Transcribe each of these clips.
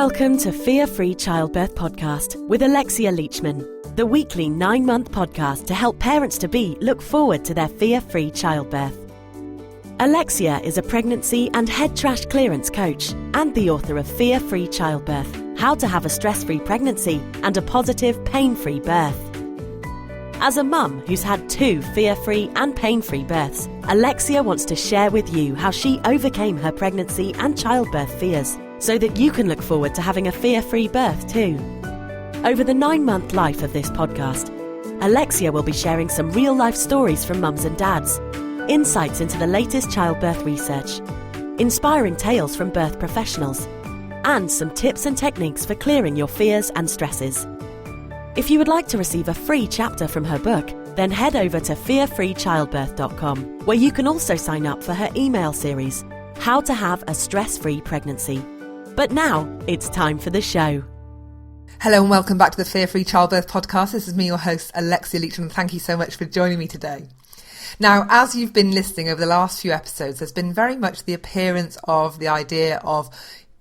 Welcome to Fear-Free Childbirth Podcast with Alexia Leachman, the weekly 9-month podcast to help parents-to-be look forward to their fear-free childbirth. Alexia is a pregnancy and head trash clearance coach and the author of Fear-Free Childbirth, How to Have a Stress-Free Pregnancy and a Positive, Pain-Free Birth. As a mum who's had 2 fear-free and pain-free births, Alexia wants to share with you how she overcame her pregnancy and childbirth fears so that you can look forward to having a fear-free birth too. Over the 9-month life of this podcast, Alexia will be sharing some real-life stories from mums and dads, insights into the latest childbirth research, inspiring tales from birth professionals, and some tips and techniques for clearing your fears and stresses. If you would like to receive a free chapter from her book, then head over to fearfreechildbirth.com, where you can also sign up for her email series, How to Have a Stress-Free Pregnancy. But now, it's time for the show. Hello and welcome back to the Fear-Free Childbirth Podcast. This is me, your host, Alexia Leachman. Thank you so much for joining me today. Now, as you've been listening over the last few episodes, there's been very much the appearance of the idea of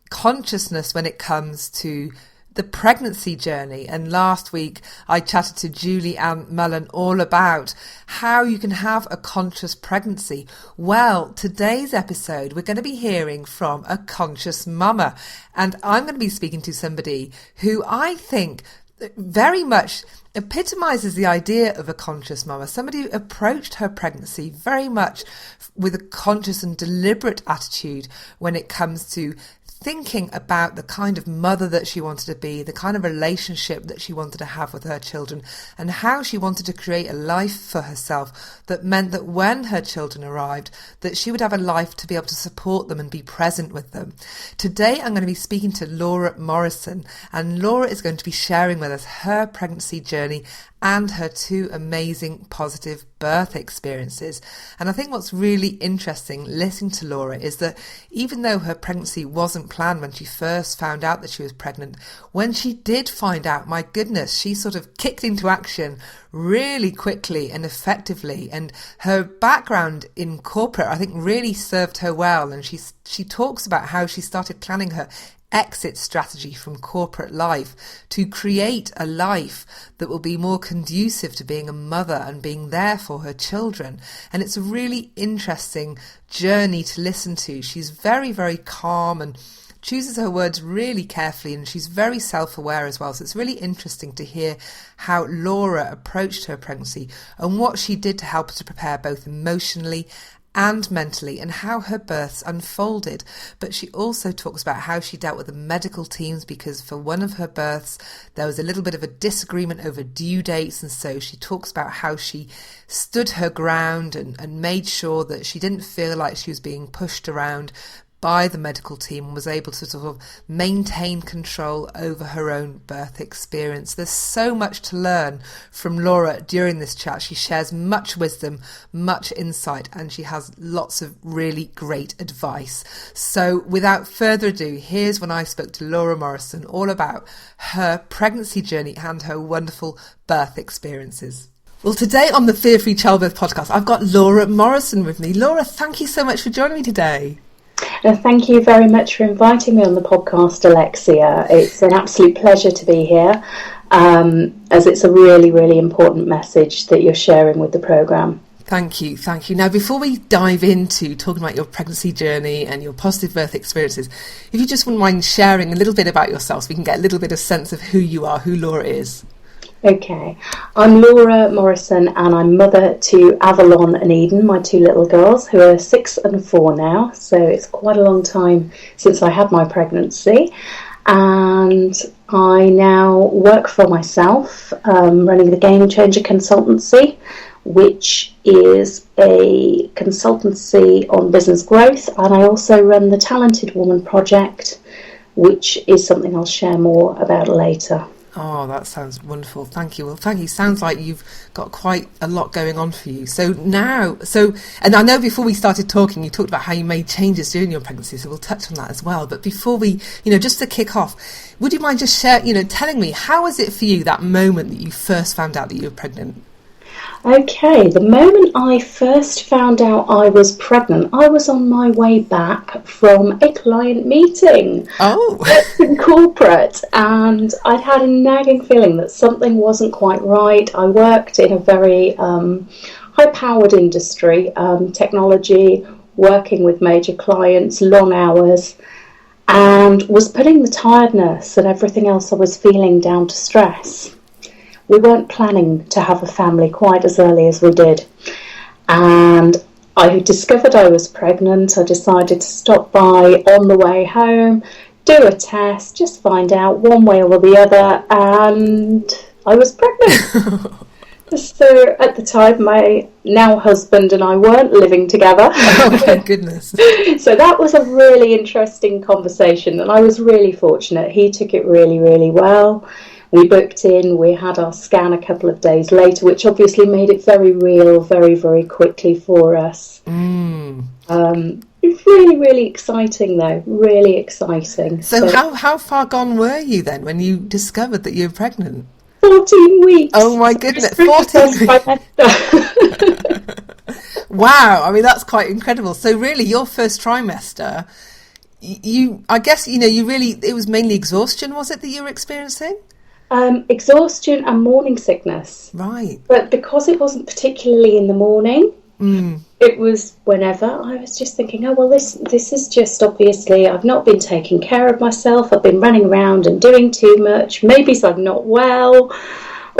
consciousness when it comes to the pregnancy journey. And last week I chatted to Julie Ann Mullen all about how you can have a conscious pregnancy. Well, today's episode we're going to be hearing from a conscious mama, and I'm going to be speaking to somebody who I think very much epitomises the idea of a conscious mama, somebody who approached her pregnancy very much with a conscious and deliberate attitude when it comes to thinking about the kind of mother that she wanted to be, the kind of relationship that she wanted to have with her children, and how she wanted to create a life for herself that meant that when her children arrived, that she would have a life to be able to support them and be present with them. Today I'm going to be speaking to Larua Morrison, and Larua is going to be sharing with us her pregnancy journey and her 2 amazing positive birth experiences. And I think what's really interesting listening to Larua is that even though her pregnancy wasn't planned when she first found out that she was pregnant, when she did find out, my goodness, she sort of kicked into action really quickly and effectively. And her background in corporate, I think, really served her well. And she talks about how she started planning her exit strategy from corporate life to create a life that will be more conducive to being a mother and being there for her children. And it's a really interesting journey to listen to. She's very, very calm and chooses her words really carefully, and she's very self-aware as well. So it's really interesting to hear how Larua approached her pregnancy and what she did to help her to prepare both emotionally and mentally, and how her births unfolded. But she also talks about how she dealt with the medical teams, because for one of her births there was a little bit of a disagreement over due dates, and so she talks about how she stood her ground and made sure that she didn't feel like she was being pushed around by the medical team, and was able to sort of maintain control over her own birth experience. There's so much to learn from Larua during this chat. She shares much wisdom, much insight, and she has lots of really great advice. So without further ado, here's when I spoke to Larua Morrison all about her pregnancy journey and her wonderful birth experiences. Well, today on the Fear-Free Childbirth Podcast, I've got Larua Morrison with me. Larua, thank you so much for joining me today. Thank you very much for inviting me on the podcast, Alexia. It's an absolute pleasure to be here, as it's a really, really important message that you're sharing with the programme. Thank you. Now, before we dive into talking about your pregnancy journey and your positive birth experiences, if you just wouldn't mind sharing a little bit about yourself so we can get a little bit of sense of who you are, who Larua is. Okay, I'm Larua Morrison, and I'm mother to Avalon and Eden, my 2 little girls, who are 6 and 4 now, so it's quite a long time since I had my pregnancy. And I now work for myself, running the Game Changer Consultancy, which is a consultancy on business growth, and I also run the Talented Woman Project, which is something I'll share more about later. Oh, that sounds wonderful. Thank you. Well, thank you. Sounds like you've got quite a lot going on for you. And I know before we started talking, you talked about how you made changes during your pregnancy, so we'll touch on that as well. But before we, just to kick off, would you mind just telling me, how was it for you, that moment that you first found out that you were pregnant? Okay, the moment I first found out I was pregnant, I was on my way back from a client meeting in corporate, and I'd had a nagging feeling that something wasn't quite right. I worked in a very high-powered industry, technology, working with major clients, long hours, and was putting the tiredness and everything else I was feeling down to stress. We weren't planning to have a family quite as early as we did. And I discovered I was pregnant. I decided to stop by on the way home, do a test, just find out one way or the other, and I was pregnant. So at the time, my now husband and I weren't living together. Oh, thank goodness. So that was a really interesting conversation, and I was really fortunate. He took it really, really well. We booked in, we had our scan a couple of days later, which obviously made it very real, very, very quickly for us. It's really, really exciting though, really exciting. So how far gone were you then when you discovered that you were pregnant? 14 weeks. Oh my goodness, 14 weeks. Wow, I mean, that's quite incredible. So really, your first trimester, I guess, it was mainly exhaustion, was it, that you were experiencing? Exhaustion and morning sickness. Right. But because it wasn't particularly in the morning, it was whenever. I was just thinking, oh, well, this is just obviously I've not been taking care of myself. I've been running around and doing too much. Maybe I'm not well.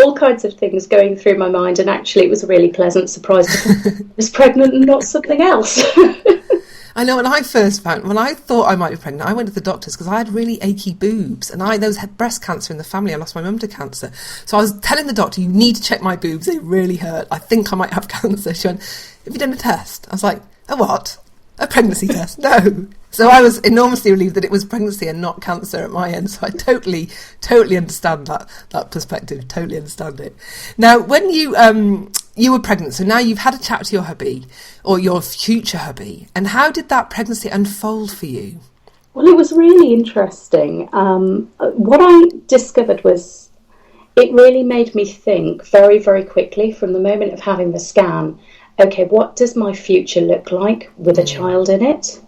All kinds of things going through my mind. And actually, it was a really pleasant surprise because I was pregnant and not something else. I know when I thought I might be pregnant, I went to the doctors because I had really achy boobs and I had breast cancer in the family. I lost my mum to cancer. So I was telling the doctor, you need to check my boobs. They really hurt. I think I might have cancer. She went, have you done a test? I was like, a what? A pregnancy test? No. So I was enormously relieved that it was pregnancy and not cancer at my end. So I totally understand that perspective. Totally understand it. Now, when you were pregnant, so now you've had a chat to your hubby or your future hubby, and how did that pregnancy unfold for you? Well, it was really interesting. What I discovered was it really made me think very, very quickly from the moment of having the scan, okay, what does my future look like with a child in it?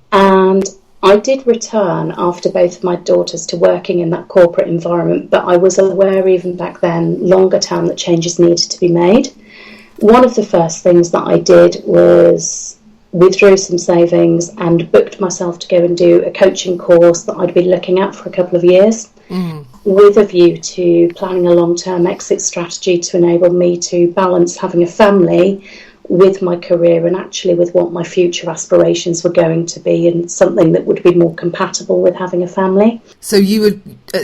And I did return after both of my daughters to working in that corporate environment, but I was aware even back then, longer term, that changes needed to be made. One of the first things that I did was withdrew some savings and booked myself to go and do a coaching course that I'd been looking at for a couple of years, with a view to planning a long-term exit strategy to enable me to balance having a family with my career and actually with what my future aspirations were going to be, and something that would be more compatible with having a family. So you were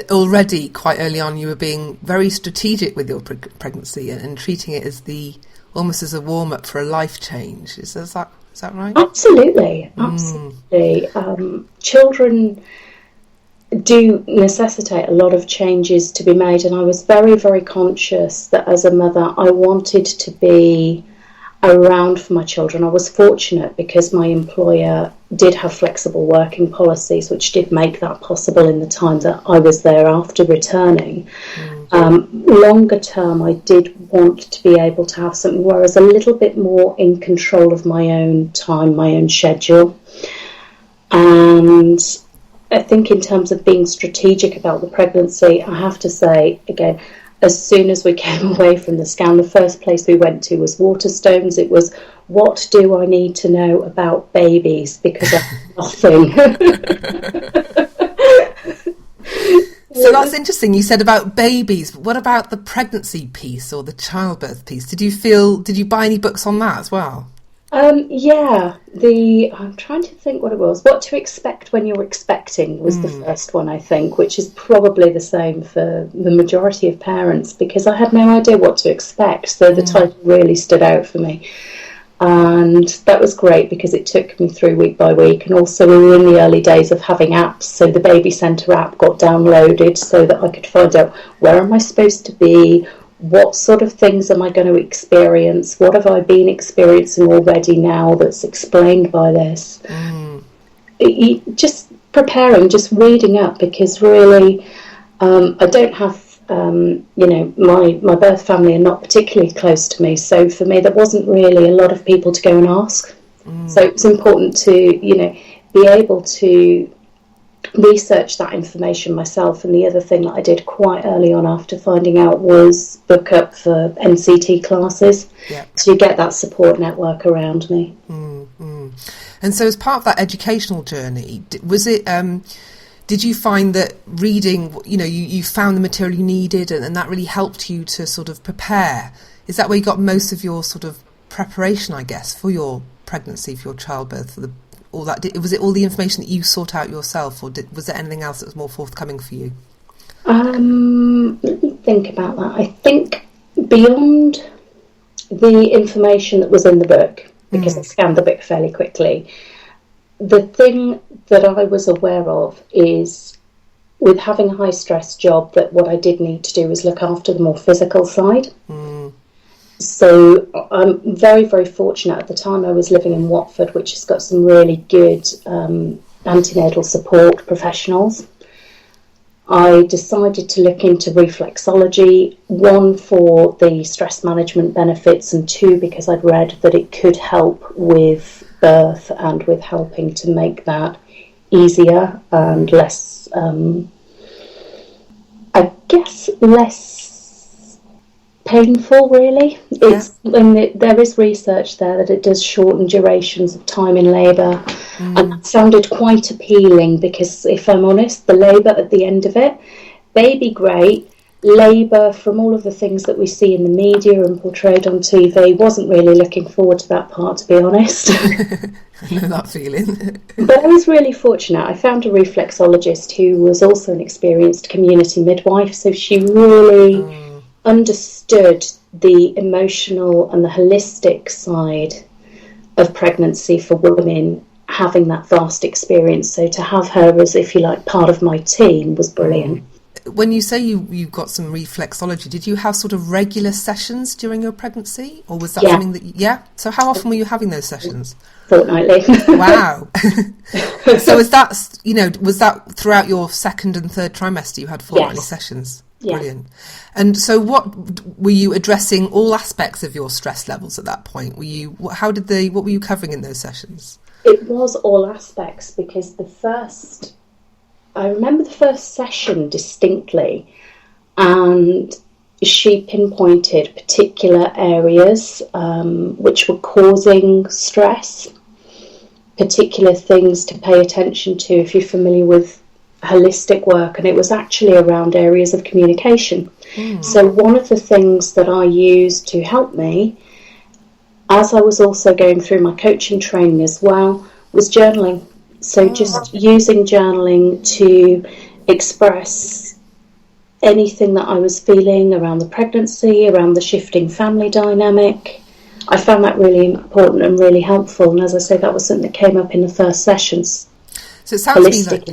already quite early on, you were being very strategic with your pregnancy and treating it as almost as a warm-up for a life change. Is that right? Absolutely. Children do necessitate a lot of changes to be made, and I was very, very conscious that as a mother I wanted to be around for my children. I was fortunate because my employer did have flexible working policies, which did make that possible in the time that I was there after returning. Longer term, I did want to be able to have something where I was a little bit more in control of my own time, my own schedule. And I think in terms of being strategic about the pregnancy, I have to say, again, as soon as we came away from the scan, the first place we went to was Waterstones. It was, what do I need to know about babies? Because I have nothing. So that's interesting. You said about babies. What about the pregnancy piece or the childbirth piece? Did you buy any books on that as well? Yeah, I'm trying to think what it was. What to Expect When You're Expecting was the first one, I think, which is probably the same for the majority of parents, because I had no idea what to expect. So the title really stood out for me. And that was great because it took me through week by week. And also we were in the early days of having apps. So the Baby Centre app got downloaded so that I could find out, where am I supposed to be? What sort of things am I going to experience? What have I been experiencing already now that's explained by this? Just preparing, just reading up, because really I don't have My birth family are not particularly close to me, so for me there wasn't really a lot of people to go and ask. So it was important to, be able to research that information myself. And the other thing that I did quite early on after finding out was book up for NCT classes, to get that support network around me. And so as part of that educational journey, was it... did you find that reading, you found the material you needed and that really helped you to sort of prepare? Is that where you got most of your sort of preparation, I guess, for your pregnancy, for your childbirth, for all that? Was it all the information that you sought out yourself, or was there anything else that was more forthcoming for you? Let me think about that. I think beyond the information that was in the book, because I scanned the book fairly quickly, the thing that I was aware of is, with having a high stress job, that what I did need to do was look after the more physical side. So I'm very, very fortunate. At the time I was living in Watford, which has got some really good antenatal support professionals. I decided to look into reflexology, one for the stress management benefits, and two because I'd read that it could help with birth and with helping to make that easier and less, less painful, really. There is research there that it does shorten durations of time in labour, and that sounded quite appealing because, if I'm honest, the labour at the end of it, baby great, labour from all of the things that we see in the media and portrayed on TV, wasn't really looking forward to that part, to be honest. I know that feeling. But I was really fortunate. I found a reflexologist who was also an experienced community midwife, so she really understood the emotional and the holistic side of pregnancy for women, having that vast experience. So to have her as, if you like, part of my team was brilliant. When you say you got some reflexology, did you have sort of regular sessions during your pregnancy, or was that something that so how often were you having those sessions? Fortnightly. Wow. So was that throughout your second and third trimester you had fortnightly sessions? Yeah. Brilliant. And so what were you addressing, all aspects of your stress levels at that point? What were you covering in those sessions? It was all aspects, because I remember the first session distinctly, and she pinpointed particular areas which were causing stress, particular things to pay attention to if you're familiar with holistic work, and it was actually around areas of communication. So one of the things that I used to help me, as I was also going through my coaching training as well, was journaling. So just using journaling to express anything that I was feeling around the pregnancy, around the shifting family dynamic. I found that really important and really helpful. And as I say, that was something that came up in the first sessions. So it sounds to me like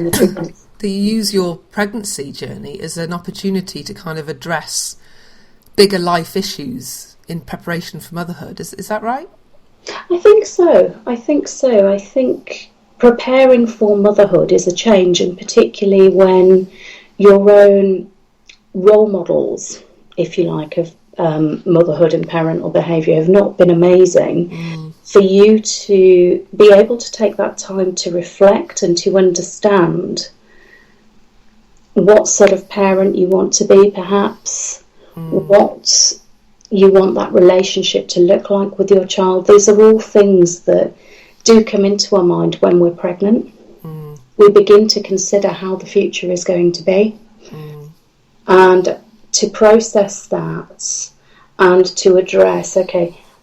that you use your pregnancy journey as an opportunity to kind of address bigger life issues in preparation for motherhood. Is that right? I think so. I think preparing for motherhood is a change, and particularly when your own role models, if you like, of motherhood and parental behaviour have not been amazing, for you to be able to take that time to reflect and to understand what sort of parent you want to be, perhaps, what you want that relationship to look like with your child. These are all things that do come into our mind when we're pregnant. We begin to consider how the future is going to be, and to process that and to address,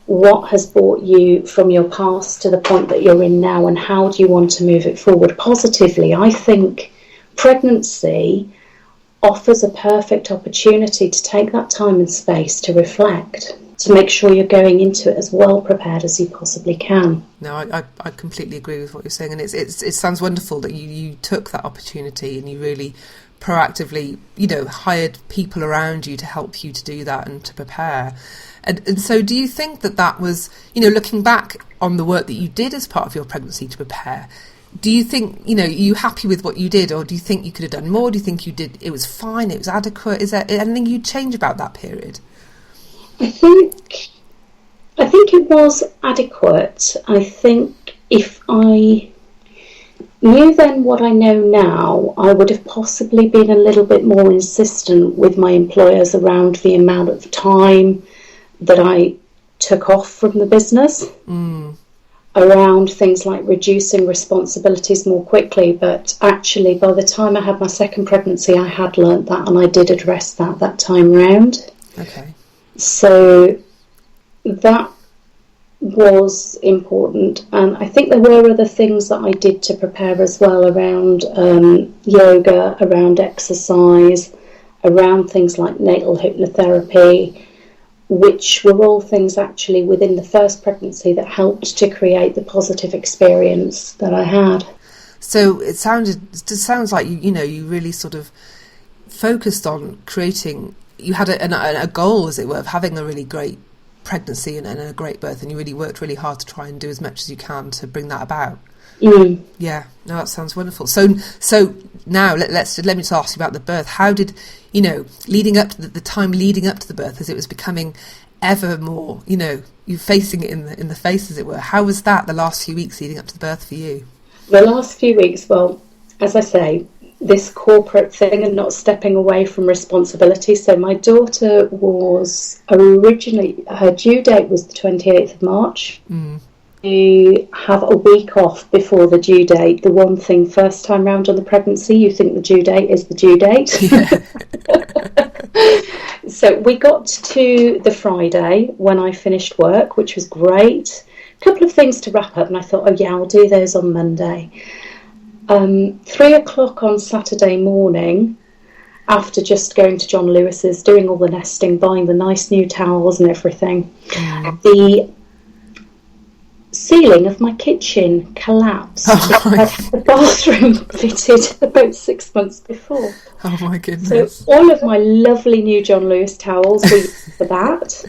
what has brought you from your past to the point that you're in now, and how do you want to move it forward positively. I think pregnancy offers a perfect opportunity to take that time and space to reflect, to make sure you're going into it as well prepared as you possibly can. No, I completely agree with what you're saying, and it sounds wonderful that you took that opportunity and you really proactively, hired people around you to help you to do that and to prepare. And so do you think that was, looking back on the work that you did as part of your pregnancy to prepare, do you think, are you happy with what you did, or do you think you could have done more? Do you think it was fine, it was adequate? Is there anything you'd change about that period? I think it was adequate. I think if I knew then what I know now, I would have possibly been a little bit more insistent with my employers around the amount of time that I took off from the business, around things like reducing responsibilities more quickly. But actually, by the time I had my second pregnancy, I had learnt that, and I did address that time round. Okay. So that was important, and I think there were other things that I did to prepare as well, around yoga, around exercise, around things like natal hypnotherapy, which were all things actually within the first pregnancy that helped to create the positive experience that I had. So it sounds like you really sort of focused on creating. You had a goal, as it were, of having a really great pregnancy and a great birth, and you really worked really hard to try and do as much as you can to bring that about. Yeah, no, that sounds wonderful. So now let me just ask you about the birth. How did leading up to the time leading up to the birth, as it was becoming ever more, you facing it in the face, as it were? How was that, the last few weeks leading up to the birth for you? The last few weeks, well, as I say, this corporate thing and not stepping away from responsibility. So my daughter was originally, her due date was the 28th of March. You have a week off before the due date. The one thing, first time round on the pregnancy, you think the due date is the due date. So we got to the Friday when I finished work, which was great. A couple of things to wrap up, and I thought, oh yeah, I'll do those on Monday. 3 o'clock on Saturday morning, after just going to John Lewis's, doing all the nesting, buying the nice new towels and everything, the ceiling of my kitchen collapsed. I had the bathroom fitted about 6 months before. Oh my goodness. So all of my lovely new John Lewis towels were used for that.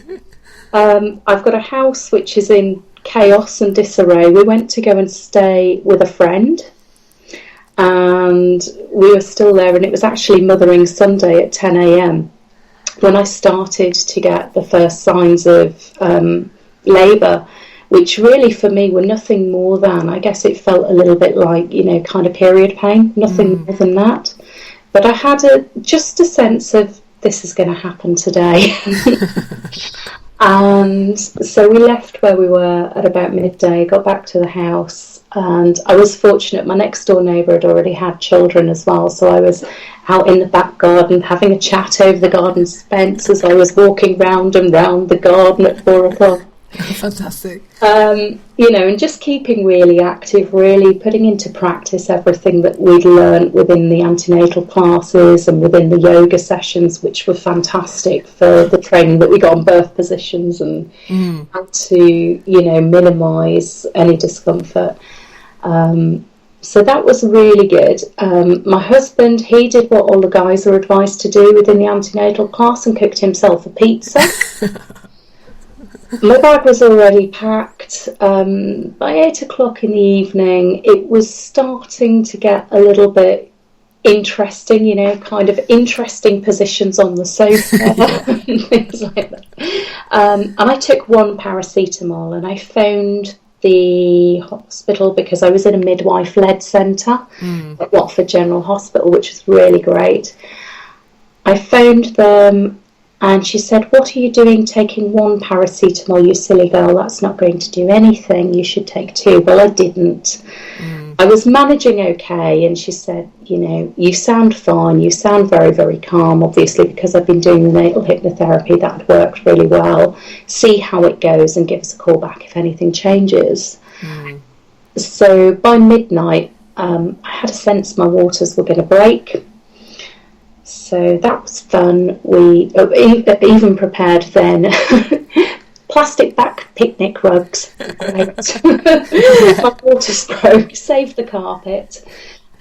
I've got a house which is in chaos and disarray. We went to go and stay with a friend, and we were still there, and it was actually Mothering Sunday at 10 a.m. when I started to get the first signs of labour, which really for me were nothing more than, I guess it felt a little bit like, kind of period pain, nothing more than that. But I had just a sense of, this is going to happen today. And so we left where we were at about midday, got back to the house, and I was fortunate, my next door neighbour had already had children as well, so I was out in the back garden having a chat over the garden fence as I was walking round and round the garden at 4 o'clock. Fantastic. And just keeping really active, really putting into practice everything that we'd learned within the antenatal classes and within the yoga sessions, which were fantastic for the training that we got on birth positions and how to, minimise any discomfort. So that was really good. My husband, he did what all the guys are advised to do within the antenatal class and cooked himself a pizza. My bag was already packed. By 8 o'clock in the evening, it was starting to get a little bit interesting, kind of interesting positions on the sofa and things like that. And I took one paracetamol, and I phoned the hospital because I was in a midwife-led centre at Watford General Hospital, which was really great. I phoned them, and she said, "What are you doing taking one paracetamol, you silly girl? That's not going to do anything. You should take two." Well, I didn't. I was managing okay, and she said, "You sound fine. You sound very, very calm, obviously, because I've been doing the natal hypnotherapy. That worked really well. See how it goes and give us a call back if anything changes." So by midnight, I had a sense my waters were going to break. So that was fun. We even prepared then plastic back picnic rugs. My waters broke, saved the carpet,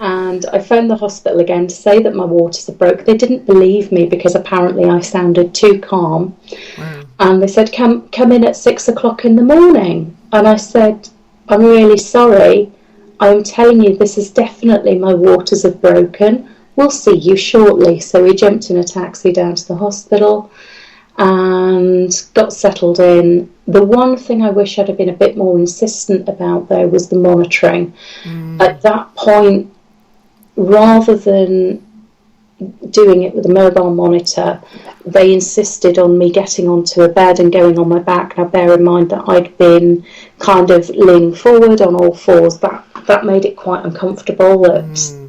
and I phoned the hospital again to say that my waters had broke. They didn't believe me because apparently I sounded too calm. Wow. And they said, come in at 6 o'clock in the morning. And I said, "I'm really sorry. I'm telling you, this is definitely my waters have broken. We'll see you shortly. So we jumped in a taxi down to the hospital and got settled in. The one thing I wish I'd have been a bit more insistent about, though, was the monitoring. At that point, rather than doing it with a mobile monitor, they insisted on me getting onto a bed and going on my back. Now, bear in mind that I'd been kind of leaning forward on all fours. That made it quite uncomfortable at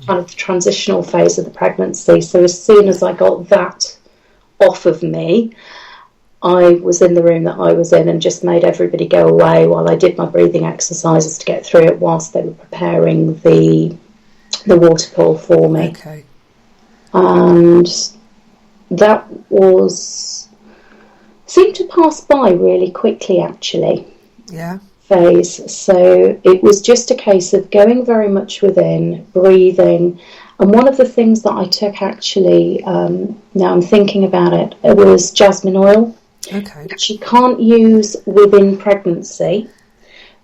kind of the transitional phase of the pregnancy. So as soon as I got that off of me, I was in the room that I was in and just made everybody go away while I did my breathing exercises to get through it whilst they were preparing the water pool for me. Okay. And that seemed to pass by really quickly, actually. Yeah. Phase. So it was just a case of going very much within, breathing. And one of the things that I took, actually, now I'm thinking about it, was jasmine oil. Okay. Which you can't use within pregnancy,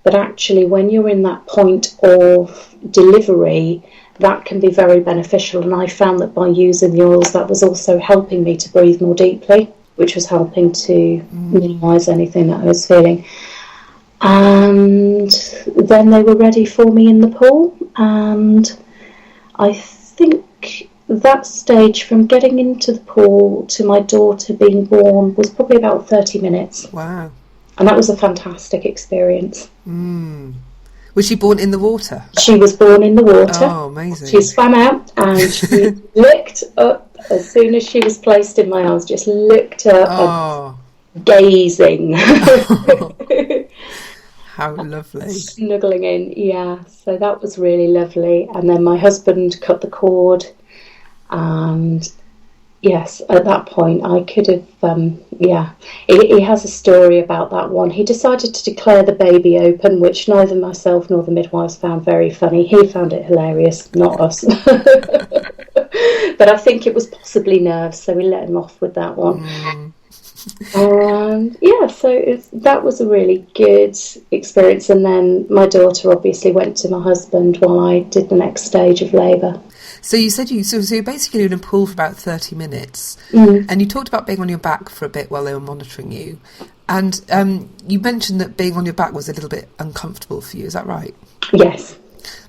but actually when you're in that point of delivery, that can be very beneficial. And I found that by using the oils, that was also helping me to breathe more deeply, which was helping to minimise anything that I was feeling. And then they were ready for me in the pool, and I think that stage from getting into the pool to my daughter being born was probably about 30 minutes. Wow. And that was a fantastic experience. Was she born in the water? She was born in the water. Oh, amazing. She swam out and she looked up as soon as she was placed in my arms, just looked up and gazing. How lovely. Snuggling in, yeah. So that was really lovely. And then my husband cut the cord. And yes, at that point I could have, he has a story about that one. He decided to declare the baby open, which neither myself nor the midwives found very funny. He found it hilarious, not us. But I think it was possibly nerves, so we let him off with that one. And so that was a really good experience. And then my daughter obviously went to my husband while I did the next stage of labour. So you said so you're basically in a pool for about 30 minutes, and you talked about being on your back for a bit while they were monitoring you, and you mentioned that being on your back was a little bit uncomfortable for you. Is that right? Yes.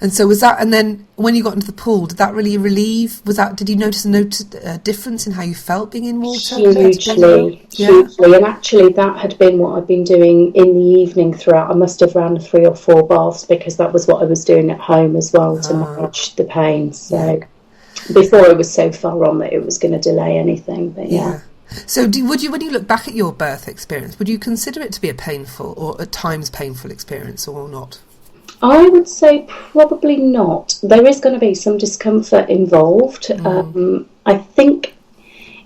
And so was that? And then when you got into the pool, did that really relieve? Did you notice a difference in how you felt being in water? Hugely. And actually, that had been what I'd been doing in the evening throughout. I must have ran 3 or 4 baths because that was what I was doing at home as well to manage the pain. So before it was so far on that it was going to delay anything. But yeah. So when you look back at your birth experience, would you consider it to be a painful or at times painful experience or not? I would say probably not. There is going to be some discomfort involved. I think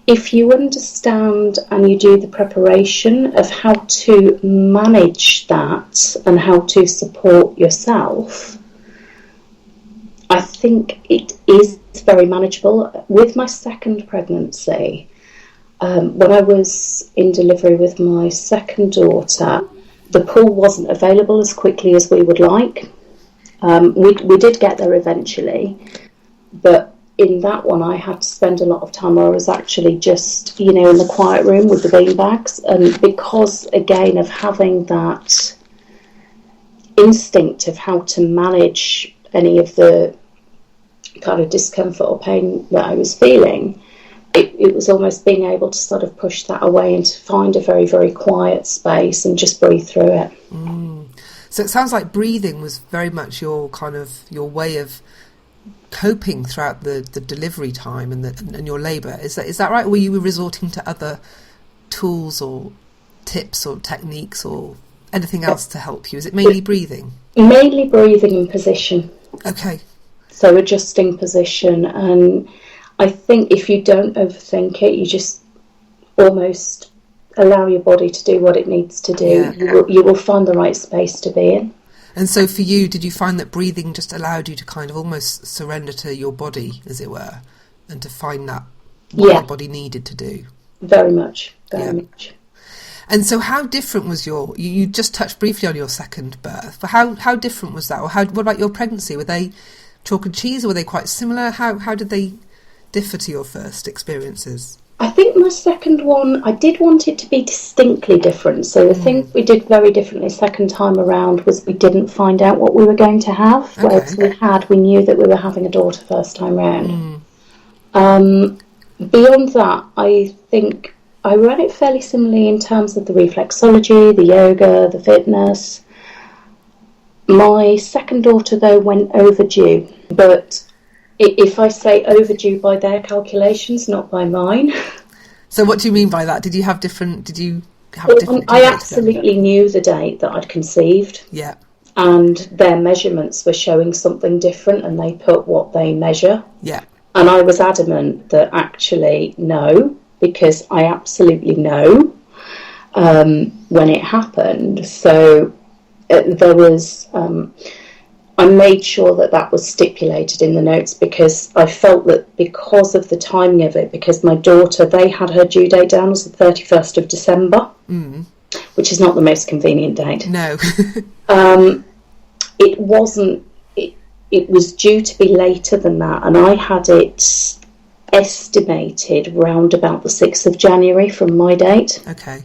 if you understand and you do the preparation of how to manage that and how to support yourself, I think it is very manageable. With my second pregnancy, when I was in delivery with my second daughter, the pool wasn't available as quickly as we would like. We did get there eventually, but in that one I had to spend a lot of time where I was actually just, in the quiet room with the bean bags. And because, again, of having that instinct of how to manage any of the kind of discomfort or pain that I was feeling, it was almost being able to sort of push that away and to find a very, very quiet space and just breathe through it. So it sounds like breathing was very much your way of coping throughout the delivery time and your labour. Is that right? Or were you resorting to other tools or tips or techniques or anything else to help you? Is it mainly breathing? Mainly breathing and position. Okay. So adjusting position, and I think if you don't overthink it, you just almost allow your body to do what it needs to do. Yeah. You will find the right space to be in. And so for you, did you find that breathing just allowed you to kind of almost surrender to your body, as it were, and to find that what your body needed to do? Very much. Very much. And so how different was you just touched briefly on your second birth, but how different was that? Or what about your pregnancy? Were they chalk and cheese, or were they quite similar? How did they differ to your first experiences? I think my second one, I did want it to be distinctly different. So the thing we did very differently second time around was we didn't find out what we were going to have. Okay. Whereas we knew that we were having a daughter first time round. Beyond that, I think I ran it fairly similarly in terms of the reflexology, the yoga, the fitness. My second daughter, though, went overdue. But if I say overdue by their calculations, not by mine. So what do you mean by that? Did you have different I absolutely knew the date that I'd conceived. Yeah. And their measurements were showing something different, and they put what they measure. Yeah. And I was adamant that actually no, because I absolutely know when it happened. So there was... I made sure that was stipulated in the notes, because I felt that because of the timing of it, because my daughter, they had her due date down as the 31st of December, which is not the most convenient date. No. It wasn't, it was due to be later than that, and I had it estimated round about the 6th of January from my date. Okay.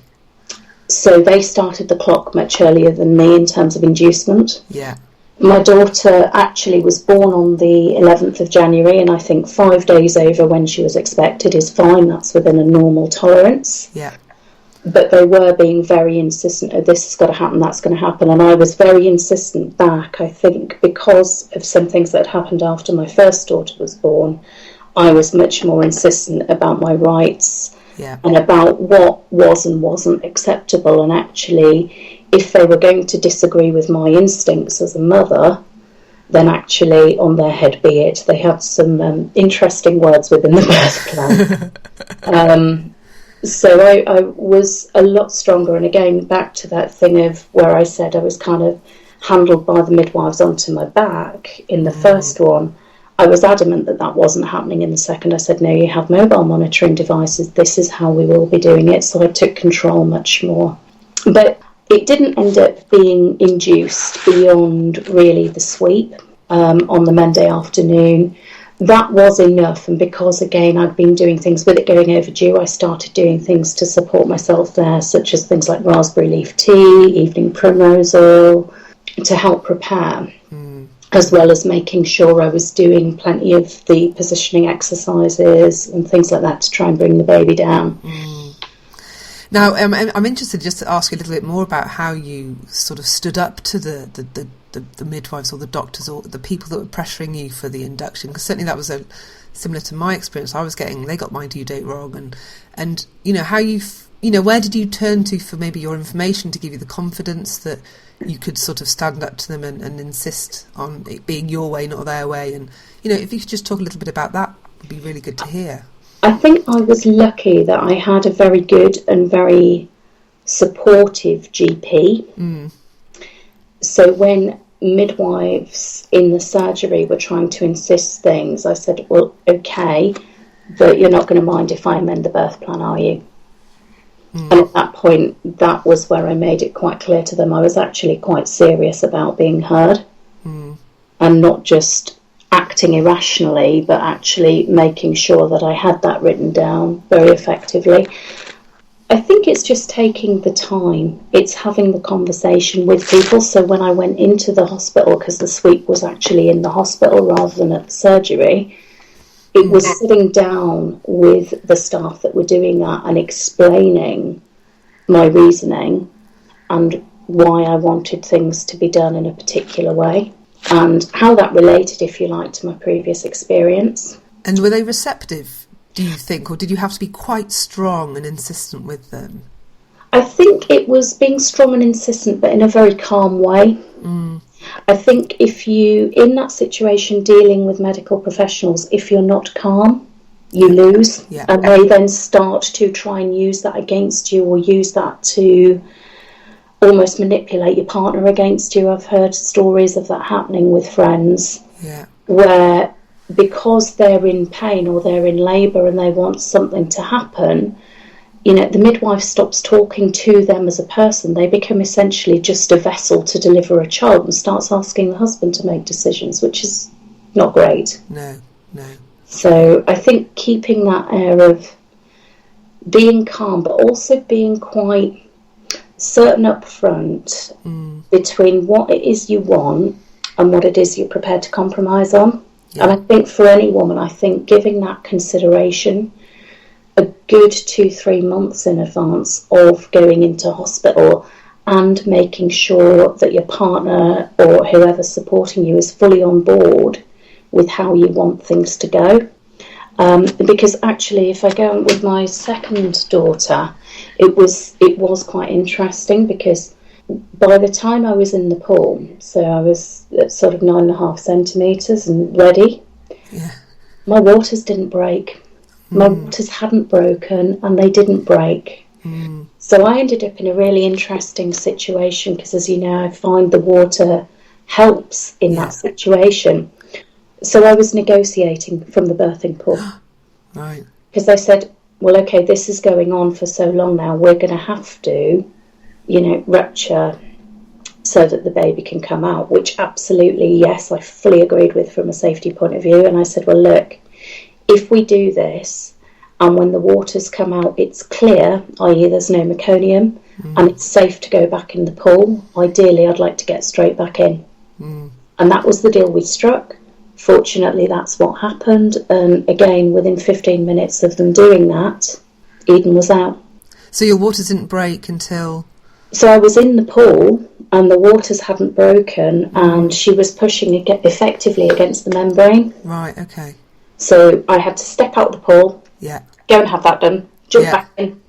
So they started the clock much earlier than me in terms of inducement. Yeah. My daughter actually was born on the 11th of January, and I think 5 days over when she was expected is fine. That's within a normal tolerance. Yeah. But they were being very insistent, oh, this has got to happen, that's going to happen. And I was very insistent back, I think, because of some things that had happened after my first daughter was born. I was much more insistent about my rights and about what was and wasn't acceptable. And actually, if they were going to disagree with my instincts as a mother, then actually on their head be it. They had some interesting words within the birth plan. So I was a lot stronger. And again, back to that thing of where I said I was kind of handled by the midwives onto my back in the first one. I was adamant that wasn't happening in the second. I said, no, you have mobile monitoring devices. This is how we will be doing it. So I took control much more. But it didn't end up being induced beyond really the sweep on the Monday afternoon. That was enough, and because, again, I'd been doing things with it going overdue, I started doing things to support myself there, such as things like raspberry leaf tea, evening primrose oil, to help prepare, as well as making sure I was doing plenty of the positioning exercises and things like that to try and bring the baby down. Now, I'm interested just to ask you a little bit more about how you sort of stood up to the midwives or the doctors or the people that were pressuring you for the induction, because certainly that was similar to my experience. They got my due date wrong, and you know how where did you turn to for maybe your information to give you the confidence that you could sort of stand up to them and insist on it being your way, not their way? And if you could just talk a little bit about that, it would be really good to hear. I think I was lucky that I had a very good and very supportive GP. So when midwives in the surgery were trying to insist things, I said, well, okay, but you're not going to mind if I amend the birth plan, are you? And at that point, that was where I made it quite clear to them I was actually quite serious about being heard and not just acting irrationally, but actually making sure that I had that written down very effectively. I think it's just taking the time. It's having the conversation with people. So when I went into the hospital, because the sweep was actually in the hospital rather than at the surgery, it was sitting down with the staff that were doing that and explaining my reasoning and why I wanted things to be done in a particular way and how that related, if you like, to my previous experience. And were they receptive, do you think, or did you have to be quite strong and insistent with them? I think it was being strong and insistent, but in a very calm way. I think if you, in that situation, dealing with medical professionals, if you're not calm, you lose. And they then start to try and use that against you, or use that to almost manipulate your partner against you. I've heard stories of that happening with friends where, because they're in pain or they're in labour and they want something to happen, the midwife stops talking to them as a person. They become essentially just a vessel to deliver a child and starts asking the husband to make decisions, which is not great. No. So I think keeping that air of being calm, but also being quite certain up front between what it is you want and what it is you're prepared to compromise on. Yeah. And I think for any woman, I think giving that consideration a good 2-3 months in advance of going into hospital and making sure that your partner or whoever's supporting you is fully on board with how you want things to go. Because actually, if I go on with my second daughter, it was quite interesting, because by the time I was in the pool, so I was at sort of 9.5 centimetres and ready, my waters didn't break. My waters hadn't broken, and they didn't break. So I ended up in a really interesting situation, because, as you know, I find the water helps in that situation. So I was negotiating from the birthing pool. Right. Because they said, well, okay, this is going on for so long now, we're going to have to, rupture so that the baby can come out, which absolutely, yes, I fully agreed with from a safety point of view. And I said, well, look, if we do this and when the waters come out it's clear, i.e. there's no meconium, and it's safe to go back in the pool, ideally I'd like to get straight back in. And that was the deal we struck. Fortunately, that's what happened. And again, within 15 minutes of them doing that, Eden was out. So your waters didn't break until... So I was in the pool and the waters hadn't broken, and she was pushing effectively against the membrane. Right, okay. So I had to step out of the pool, go and have that done, jump back in,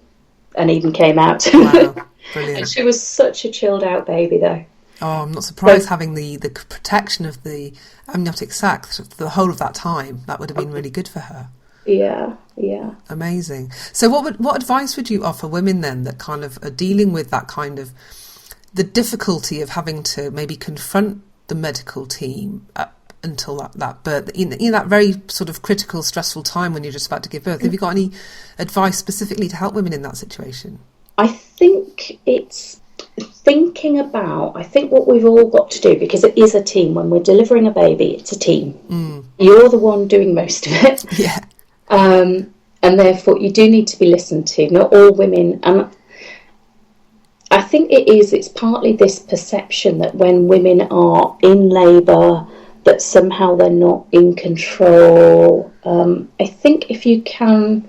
and Eden came out. Wow, brilliant. And she was such a chilled out baby, though. Oh, I'm not surprised having the protection of the amniotic sac for the whole of that time. That would have been really good for her. Yeah. Amazing. So what advice would you offer women then that kind of are dealing with that kind of the difficulty of having to maybe confront the medical team up until that birth, in that very sort of critical, stressful time when you're just about to give birth? Have you got any advice specifically to help women in that situation? I think it's thinking about, I think what we've all got to do, because it is a team, when we're delivering a baby, it's a team. You're the one doing most of it. Yeah. And therefore you do need to be listened to. Not all women, and I think it's partly this perception that when women are in labour, that somehow they're not in control. I think if you can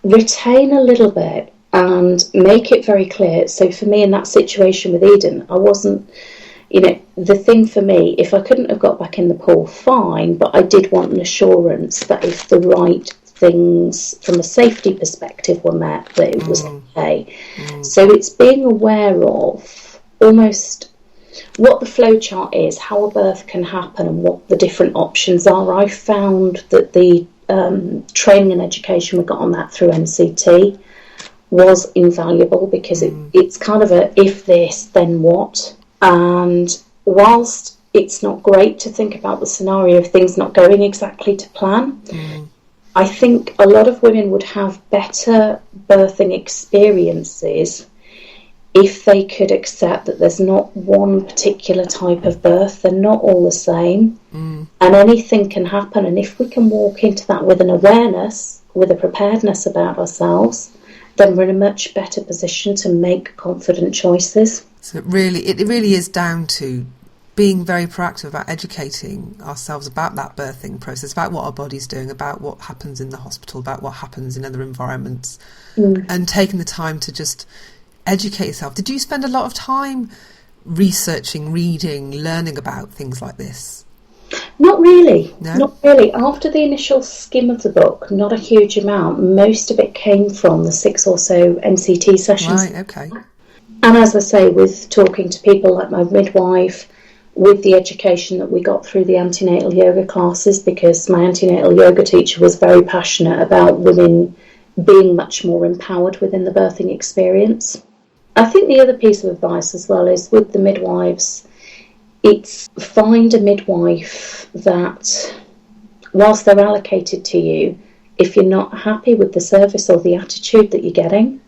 retain a little bit and make it very clear. So for me in that situation with Eden, I wasn't, the thing for me, if I couldn't have got back in the pool, fine, but I did want an assurance that if the right things from a safety perspective were met, that it was okay. So it's being aware of almost what the flow chart is, how a birth can happen, and what the different options are. I found that the training and education we got on that through MCT was invaluable, because it's kind of a if this then what. And whilst it's not great to think about the scenario of things not going exactly to plan, I think a lot of women would have better birthing experiences if they could accept that there's not one particular type of birth, they're not all the same, and anything can happen. And if we can walk into that with an awareness, with a preparedness about ourselves, then we're in a much better position to make confident choices. So it really is down to being very proactive about educating ourselves about that birthing process, about what our body's doing, about what happens in the hospital, about what happens in other environments, and taking the time to just educate yourself. Did you spend a lot of time researching, reading, learning about things like this? Not really. No? Not really. After the initial skim of the book, not a huge amount. Most of it came from the 6 or so MCT sessions. Right, okay. And as I say, with talking to people like my midwife, with the education that we got through the antenatal yoga classes, because my antenatal yoga teacher was very passionate about women being much more empowered within the birthing experience. I think the other piece of advice as well is with the midwives, it's find a midwife that, whilst they're allocated to you, if you're not happy with the service or the attitude that you're getting,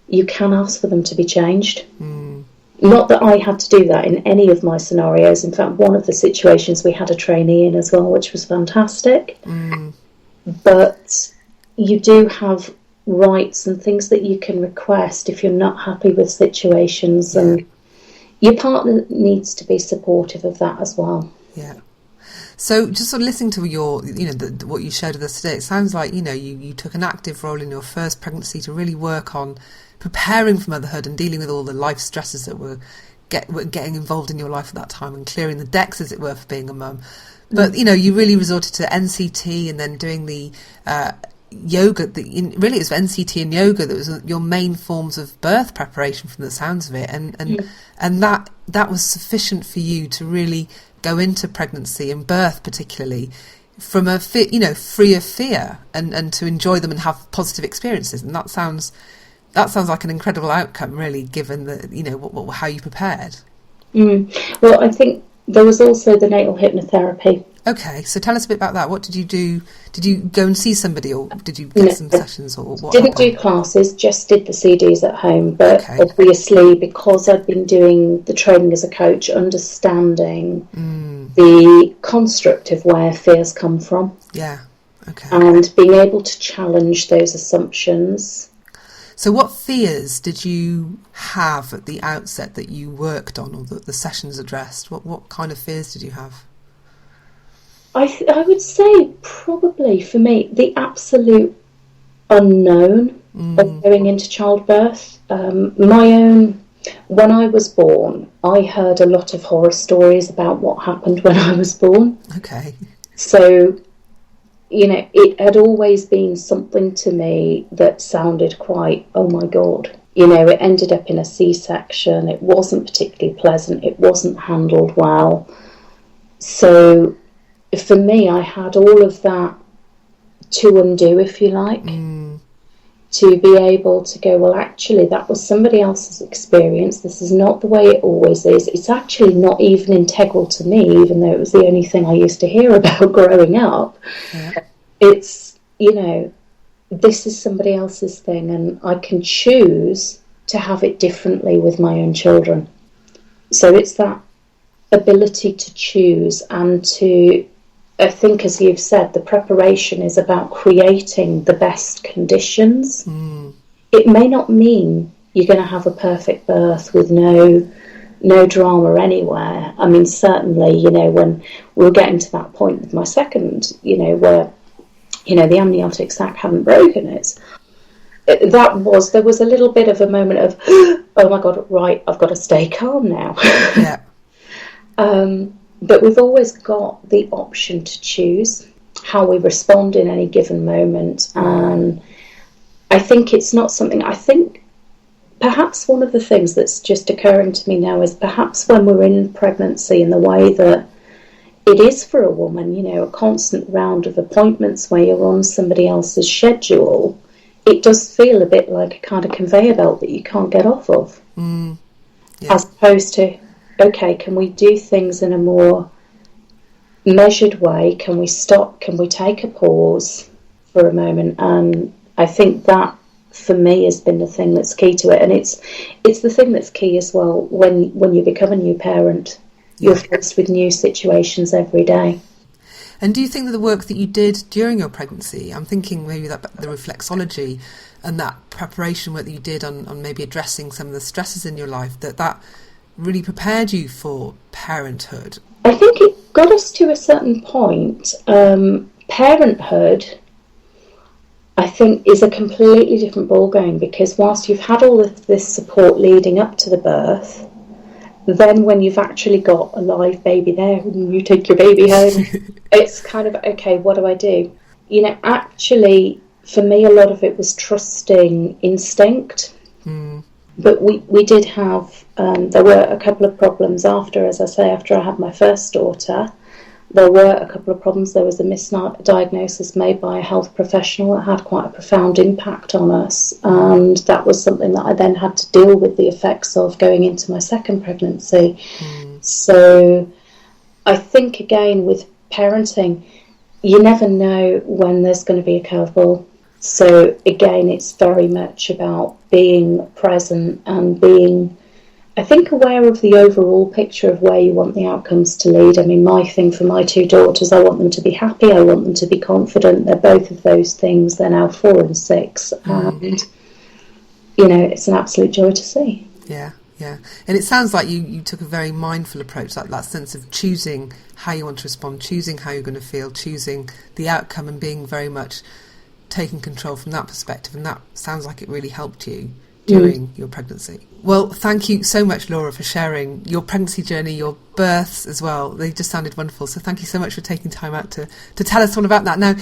you can ask for them to be changed. Not that I had to do that in any of my scenarios. In fact, one of the situations we had a trainee in as well, which was fantastic. But you do have rights and things that you can request if you're not happy with situations, and your partner needs to be supportive of that as well. Yeah. So just sort of listening to your, what you shared with us today, it sounds like, you took an active role in your first pregnancy to really work on preparing for motherhood and dealing with all the life stresses that were getting involved in your life at that time, and clearing the decks, as it were, for being a mum. But, you really resorted to NCT and then doing the yoga. Really, it was NCT and yoga that was your main forms of birth preparation from the sounds of it. And that was sufficient for you to really go into pregnancy and birth particularly from a free of fear, and to enjoy them and have positive experiences. And that sounds like an incredible outcome, really, given the how you prepared. Well, I think there was also the natal hypnotherapy. Okay, so tell us a bit about that. What did you do? Did you go and see somebody, or did you get some sessions, or what? Didn't do classes, just did the CDs at home. But obviously, because I'd been doing the training as a coach, understanding the construct of where fears come from. Yeah, okay. And being able to challenge those assumptions. So what fears did you have at the outset that you worked on, or that the sessions addressed? What kind of fears did you have? I would say probably for me the absolute unknown of going into childbirth. When I was born, I heard a lot of horror stories about what happened when I was born. Okay. So, it had always been something to me that sounded quite, oh my God. It ended up in a C-section. It wasn't particularly pleasant. It wasn't handled well. So for me, I had all of that to undo, if you like, to be able to go, well, actually, that was somebody else's experience. This is not the way it always is. It's actually not even integral to me, even though it was the only thing I used to hear about growing up. Yeah. It's, this is somebody else's thing, and I can choose to have it differently with my own children. So it's that ability to choose, and to, I think, as you've said, the preparation is about creating the best conditions. It may not mean you're going to have a perfect birth with no drama anywhere. I mean, certainly, when we were getting to that point with my second, where, the amniotic sac hadn't broken, there was a little bit of a moment of, oh my God, right, I've got to stay calm now. Yeah. But we've always got the option to choose how we respond in any given moment. And I think it's not something, I think perhaps one of the things that's just occurring to me now is perhaps when we're in pregnancy, in the way that it is for a woman, a constant round of appointments where you're on somebody else's schedule, it does feel a bit like a kind of conveyor belt that you can't get off of. Yeah. As opposed to, okay, can we do things in a more measured way? Can we stop? Can we take a pause for a moment? And I think that, for me, has been the thing that's key to it. And it's the thing that's key as well when you become a new parent. You're faced with new situations every day. And do you think that the work that you did during your pregnancy, I'm thinking maybe that the reflexology and that preparation work that you did on maybe addressing some of the stresses in your life, that really prepared you for parenthood? I think it got us to a certain point. Parenthood, I think, is a completely different ballgame, because whilst you've had all of this support leading up to the birth, then when you've actually got a live baby there and you take your baby home, it's kind of, okay, what do I do? Actually, for me, a lot of it was trusting instinct. But we did have, there were a couple of problems after I had my first daughter. There were a couple of problems. There was a misdiagnosis made by a health professional that had quite a profound impact on us. And that was something that I then had to deal with the effects of going into my second pregnancy. So I think, again, with parenting, you never know when there's going to be a curveball. So again, it's very much about being present and being, I think, aware of the overall picture of where you want the outcomes to lead. I mean, my thing for my two daughters, I want them to be happy, I want them to be confident. They're both of those things. They're now 4 and 6. And, you know, it's an absolute joy to see. Yeah. Yeah, and it sounds like you took a very mindful approach, like that sense of choosing how you want to respond, choosing how you're going to feel, choosing the outcome, and being very much taking control from that perspective. And that sounds like it really helped you during your pregnancy. Well, thank you so much, Laura, for sharing your pregnancy journey, your births as well. They just sounded wonderful. So thank you so much for taking time out to tell us all about that. Now,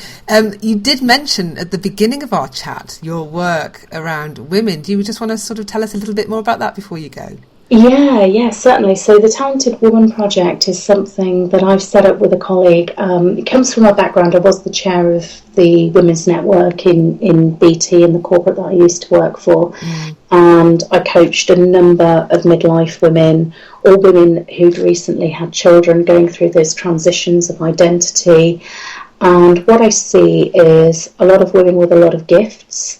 you did mention at the beginning of our chat your work around women. Do you just want to sort of tell us a little bit more about that before you go? Yeah, certainly. So the Talented Woman Project is something that I've set up with a colleague. It comes from my background. I was the chair of the Women's Network in BT, in the corporate that I used to work for. And I coached a number of midlife women, all women who'd recently had children, going through those transitions of identity. And what I see is a lot of women with a lot of gifts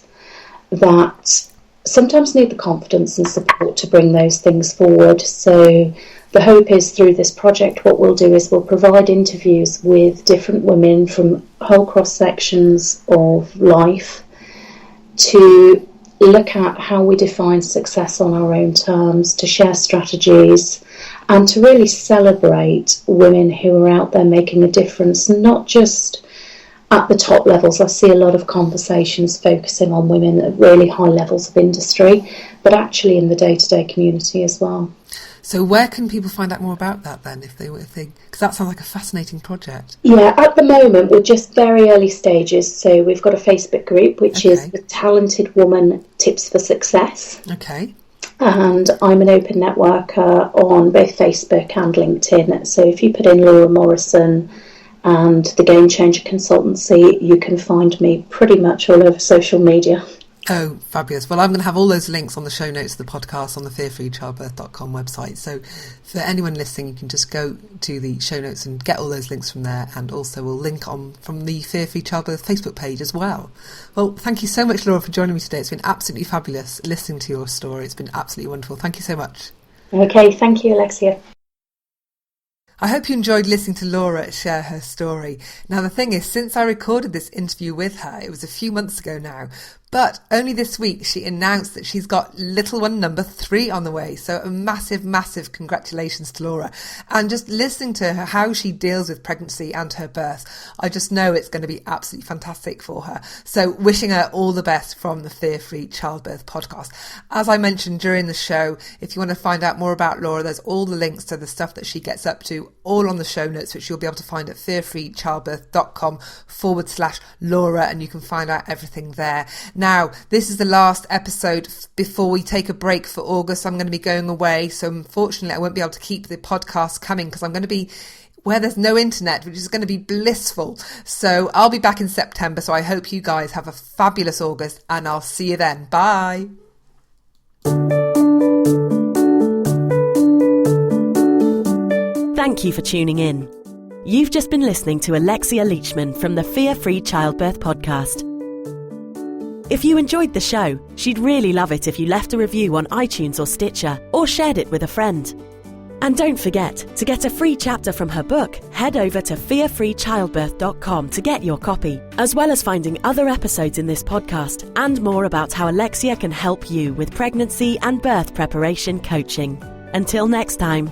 that sometimes need the confidence and support to bring those things forward. So the hope is, through this project, what we'll do is we'll provide interviews with different women from whole cross sections of life to look at how we define success on our own terms, to share strategies, and to really celebrate women who are out there making a difference, not just at the top levels. I see a lot of conversations focusing on women at really high levels of industry, but actually in the day-to-day community as well. So where can people find out more about that then, if they because that sounds like a fascinating project? Yeah, at the moment we're just very early stages. So we've got a Facebook group which is the Talented Woman Tips for Success. Okay. And I'm an open networker on both Facebook and LinkedIn. So if you put in Laura Morrison and the Game Changer Consultancy, you can find me pretty much all over social media. Oh, fabulous. Well, I'm going to have all those links on the show notes of the podcast on the fearfreechildbirth.com website. So for anyone listening, you can just go to the show notes and get all those links from there. And also we'll link on from the Fear Free Childbirth Facebook page as well. Well, thank you so much, Laura, for joining me today. It's been absolutely fabulous listening to your story. It's been absolutely wonderful. Thank you so much. Okay, thank you, Alexia. I hope you enjoyed listening to Laura share her story. Now, the thing is, since I recorded this interview with her, it was a few months ago now, but only this week she announced that she's got little one number 3 on the way. So a massive, massive congratulations to Laura. And just listening to her, how she deals with pregnancy and her birth, I just know it's going to be absolutely fantastic for her. So wishing her all the best from the Fear Free Childbirth podcast. As I mentioned during the show, if you want to find out more about Laura, there's all the links to the stuff that she gets up to, all on the show notes, which you'll be able to find at fearfreechildbirth.com/Laura, and you can find out everything there. Now, this is the last episode before we take a break for August. I'm going to be going away, so unfortunately I won't be able to keep the podcast coming because I'm going to be where there's no internet, which is going to be blissful. So I'll be back in September, so I hope you guys have a fabulous August, and I'll see you then. Bye. Thank you for tuning in. You've just been listening to Alexia Leachman from the Fear Free Childbirth podcast. If you enjoyed the show, she'd really love it if you left a review on iTunes or Stitcher, or shared it with a friend. And don't forget, to get a free chapter from her book, head over to fearfreechildbirth.com to get your copy, as well as finding other episodes in this podcast and more about how Alexia can help you with pregnancy and birth preparation coaching. Until next time.